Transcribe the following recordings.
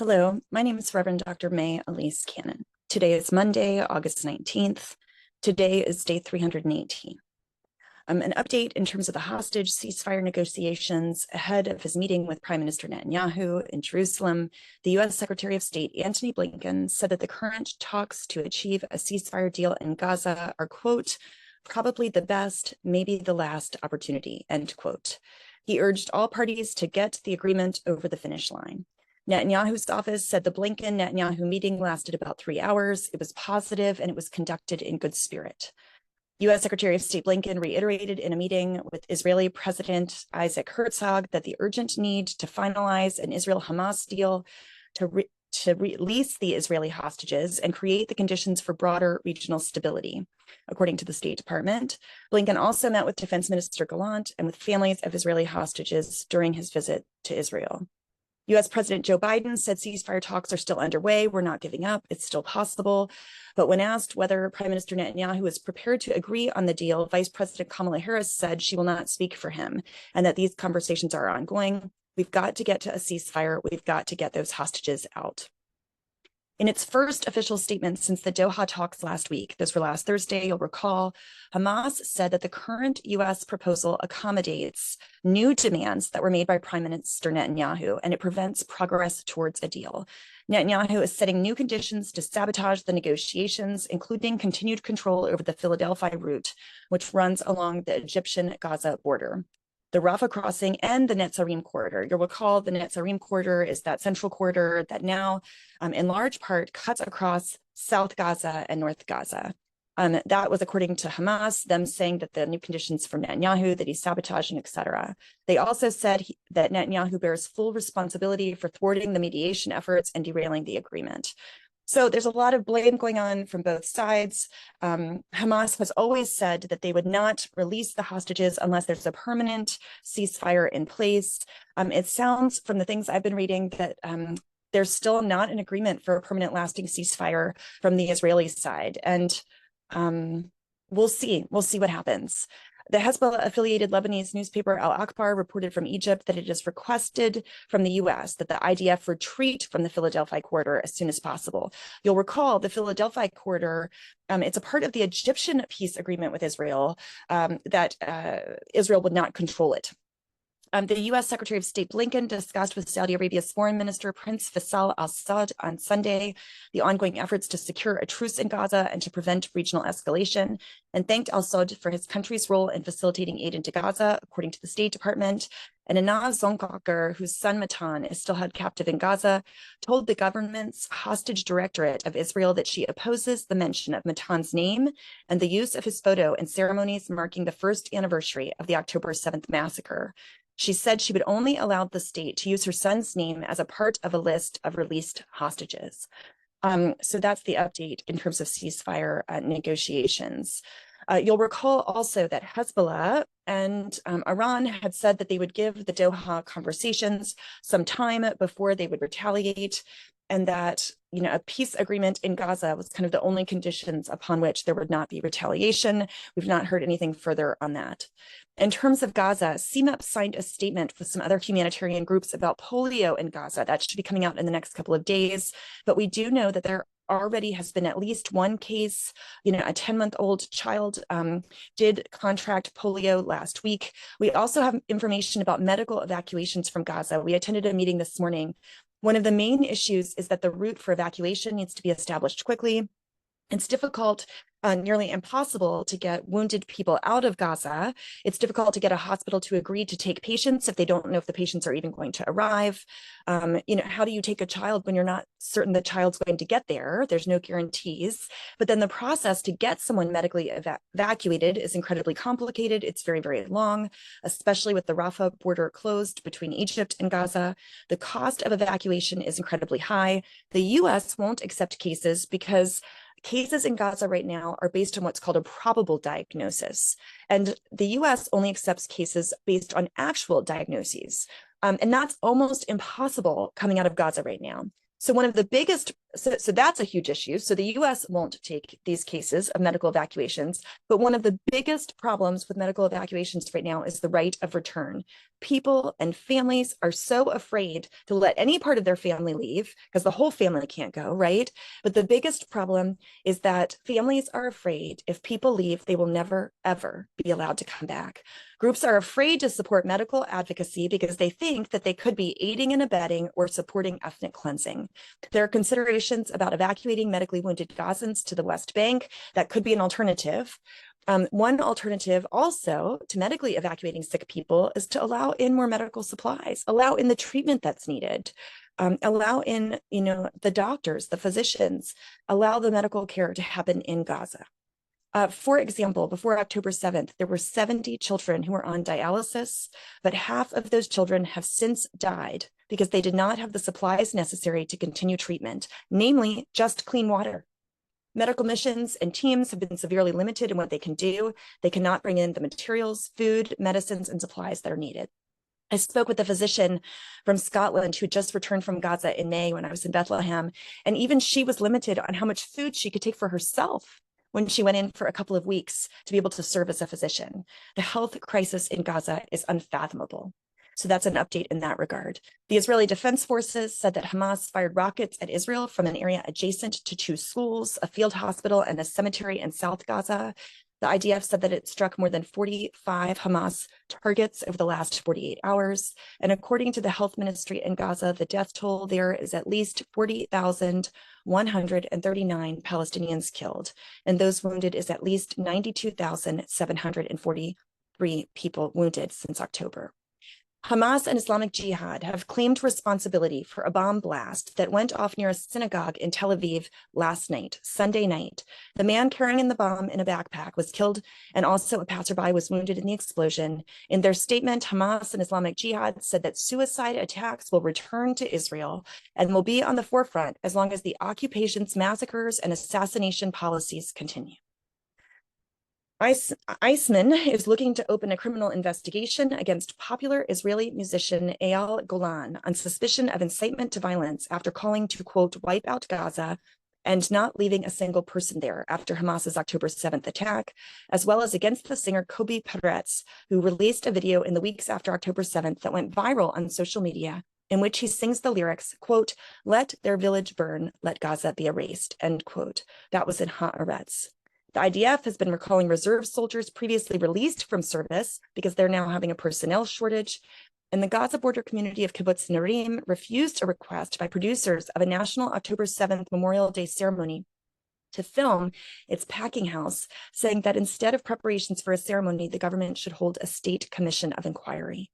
Hello, my name is Reverend Dr. May Elise Cannon. Today is Monday, August 19th. Today is day 318. An update in terms of the hostage ceasefire negotiations ahead of his meeting with Prime Minister Netanyahu in Jerusalem. The U.S. Secretary of State Antony Blinken said that the current talks to achieve a ceasefire deal in Gaza are, quote, probably the best, maybe the last opportunity, end quote. He urged all parties to get the agreement over the finish line. Netanyahu's office said the Blinken-Netanyahu meeting lasted about 3 hours. It was positive and it was conducted in good spirit. U.S. Secretary of State Blinken reiterated in a meeting with Israeli President Isaac Herzog that the urgent need to finalize an Israel-Hamas deal to release the Israeli hostages and create the conditions for broader regional stability, according to the State Department. Blinken also met with Defense Minister Gallant and with families of Israeli hostages during his visit to Israel. U.S. President Joe Biden said ceasefire talks are still underway. We're not giving up. It's still possible. But when asked whether Prime Minister Netanyahu is prepared to agree on the deal, Vice President Kamala Harris said she will not speak for him and that these conversations are ongoing. We've got to get to a ceasefire. We've got to get those hostages out. In its first official statement since the Doha talks last week, those were last Thursday, you'll recall, Hamas said that the current U.S. proposal accommodates new demands that were made by Prime Minister Netanyahu, and it prevents progress towards a deal. Netanyahu is setting new conditions to sabotage the negotiations, including continued control over the Philadelphi route, which runs along the Egyptian-Gaza border, the Rafah crossing, and the Netzarim corridor. You'll recall the Netzarim corridor is that central corridor that now, in large part, cuts across South Gaza and North Gaza. That was according to Hamas, them saying that the new conditions from Netanyahu, that he's sabotaging, etc. They also said that Netanyahu bears full responsibility for thwarting the mediation efforts and derailing the agreement. So there's a lot of blame going on from both sides. Hamas has always said that they would not release the hostages unless there's a permanent ceasefire in place. It sounds from the things I've been reading that there's still not an agreement for a permanent lasting ceasefire from the Israeli side. And we'll see what happens. The Hezbollah-affiliated Lebanese newspaper Al Akbar reported from Egypt that it has requested from the U.S. that the IDF retreat from the Philadelphi Corridor as soon as possible. You'll recall the Philadelphi Corridor, it's a part of the Egyptian peace agreement with Israel that Israel would not control it. The U.S. Secretary of State Blinken discussed with Saudi Arabia's Foreign Minister Prince Faisal al-Saud on Sunday the ongoing efforts to secure a truce in Gaza and to prevent regional escalation, and thanked al-Saud for his country's role in facilitating aid into Gaza, according to the State Department. And Anna Zonkaker, whose son Matan is still held captive in Gaza, told the government's hostage directorate of Israel that she opposes the mention of Matan's name and the use of his photo in ceremonies marking the first anniversary of the October 7th massacre. She said she would only allow the state to use her son's name as a part of a list of released hostages. So that's the update in terms of ceasefire negotiations. You'll recall also that Hezbollah and Iran had said that they would give the Doha conversations some time before they would retaliate, and that a peace agreement in Gaza was kind of the only conditions upon which there would not be retaliation. We've not heard anything further on that. In terms of Gaza, CMEP signed a statement with some other humanitarian groups about polio in Gaza. That should be coming out in the next couple of days. But we do know that there already has been at least one case, a 10-month-old child did contract polio last week. We also have information about medical evacuations from Gaza. We attended a meeting this morning. One of the main issues is that the route for evacuation needs to be established quickly. It's difficult, nearly impossible to get wounded people out of Gaza. It's difficult to get a hospital to agree to take patients if they don't know if the patients are even going to arrive. How do you take a child when you're not certain the child's going to get there? There's no guarantees. But then the process to get someone medically evacuated is incredibly complicated. It's very, very long, especially with the Rafah border closed between Egypt and Gaza. The cost of evacuation is incredibly high. The U.S. won't accept cases because cases in Gaza right now are based on what's called a probable diagnosis. And the US only accepts cases based on actual diagnoses. And that's almost impossible coming out of Gaza right now. So one of the biggest So that's a huge issue. So the US won't take these cases of medical evacuations, but one of the biggest problems with medical evacuations right now is the right of return. People and families are so afraid to let any part of their family leave because the whole family can't go, right? But the biggest problem is that families are afraid if people leave, they will never, ever be allowed to come back. Groups are afraid to support medical advocacy because they think that they could be aiding and abetting or supporting ethnic cleansing. There are considerations about evacuating medically wounded Gazans to the West Bank. That could be an alternative. One alternative also to medically evacuating sick people is to allow in more medical supplies, allow in the treatment that's needed, allow in, the doctors, the physicians, allow the medical care to happen in Gaza. For example, before October 7th, there were 70 children who were on dialysis, but half of those children have since died because they did not have the supplies necessary to continue treatment, namely just clean water. Medical missions and teams have been severely limited in what they can do. They cannot bring in the materials, food, medicines, and supplies that are needed. I spoke with a physician from Scotland who just returned from Gaza in May when I was in Bethlehem, and even she was limited on how much food she could take for herself when she went in for a couple of weeks to be able to serve as a physician. The health crisis in Gaza is unfathomable. So that's an update in that regard. The Israeli Defense Forces said that Hamas fired rockets at Israel from an area adjacent to 2 schools, a field hospital, and a cemetery in South Gaza. The IDF said that it struck more than 45 Hamas targets over the last 48 hours. And according to the health ministry in Gaza, the death toll there is at least 40,139 Palestinians killed. And those wounded is at least 92,743 people wounded since October. Hamas and Islamic Jihad have claimed responsibility for a bomb blast that went off near a synagogue in Tel Aviv last night, Sunday night. The man carrying the bomb in a backpack was killed, and also a passerby was wounded in the explosion. In their statement, Hamas and Islamic Jihad said that suicide attacks will return to Israel and will be on the forefront as long as the occupation's massacres and assassination policies continue. Iceman is looking to open a criminal investigation against popular Israeli musician Eyal Golan on suspicion of incitement to violence after calling to, quote, wipe out Gaza and not leaving a single person there after Hamas's October 7th attack, as well as against the singer Kobe Peretz, who released a video in the weeks after October 7th that went viral on social media, in which he sings the lyrics, quote, let their village burn, let Gaza be erased, end quote. That was in Haaretz. The IDF has been recalling reserve soldiers previously released from service because they're now having a personnel shortage. And the Gaza border community of Kibbutz Nerim refused a request by producers of a national October 7th Memorial Day ceremony to film its packing house, saying that instead of preparations for a ceremony, the government should hold a state commission of inquiry.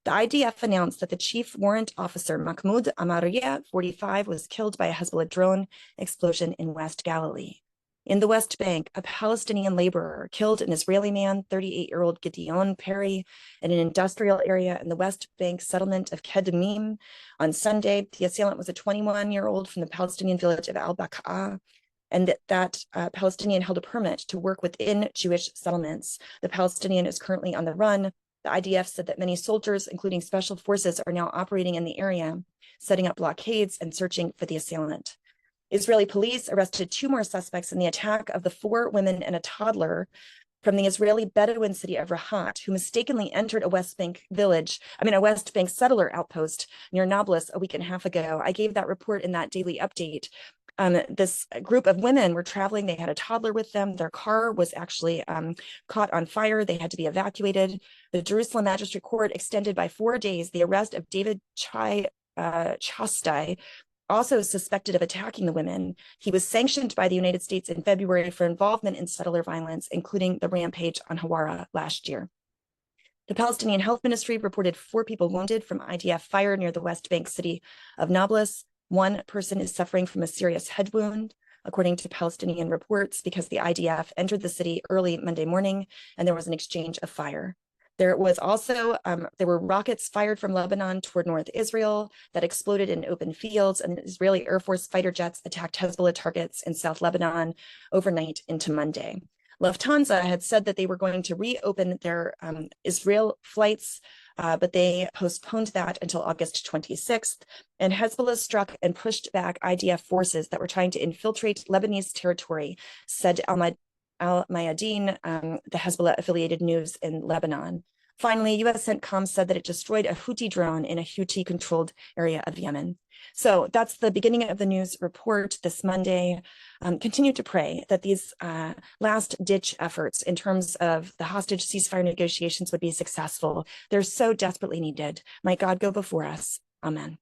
The IDF announced that the chief warrant officer, Mahmoud Amariya, 45, was killed by a Hezbollah drone explosion in West Galilee. In the West Bank, a Palestinian laborer killed an Israeli man, 38-year-old Gideon Perry, in an industrial area in the West Bank settlement of Kedemim on Sunday. The assailant was a 21-year-old from the Palestinian village of Al-Baqaa, and that Palestinian held a permit to work within Jewish settlements. The Palestinian is currently on the run. The IDF said that many soldiers, including special forces, are now operating in the area, setting up blockades and searching for the assailant. Israeli police arrested 2 more suspects in the attack of the 4 women and a toddler from the Israeli Bedouin city of Rahat, who mistakenly entered a West Bank settler outpost near Nablus a week and a half ago. I gave that report in that daily update. This group of women were traveling. They had a toddler with them. Their car was actually caught on fire. They had to be evacuated. The Jerusalem Magistrate Court extended by 4 days the arrest of David Chastai, also suspected of attacking the women. He was sanctioned by the United States in February for involvement in settler violence, including the rampage on Hawara last year. The Palestinian Health Ministry reported 4 people wounded from IDF fire near the West Bank city of Nablus. 1 person is suffering from a serious head wound, according to Palestinian reports, because the IDF entered the city early Monday morning and there was an exchange of fire. There was also, there were rockets fired from Lebanon toward North Israel that exploded in open fields, and Israeli Air Force fighter jets attacked Hezbollah targets in South Lebanon overnight into Monday. Lufthansa had said that they were going to reopen their Israel flights, but they postponed that until August 26th. And Hezbollah struck and pushed back IDF forces that were trying to infiltrate Lebanese territory, said Al-Mayadeen, the Hezbollah-affiliated news in Lebanon. Finally, U.S. CENTCOM said that it destroyed a Houthi drone in a Houthi-controlled area of Yemen. So that's the beginning of the news report this Monday. Continue to pray that these last-ditch efforts in terms of the hostage ceasefire negotiations would be successful. They're so desperately needed. Might God go before us. Amen.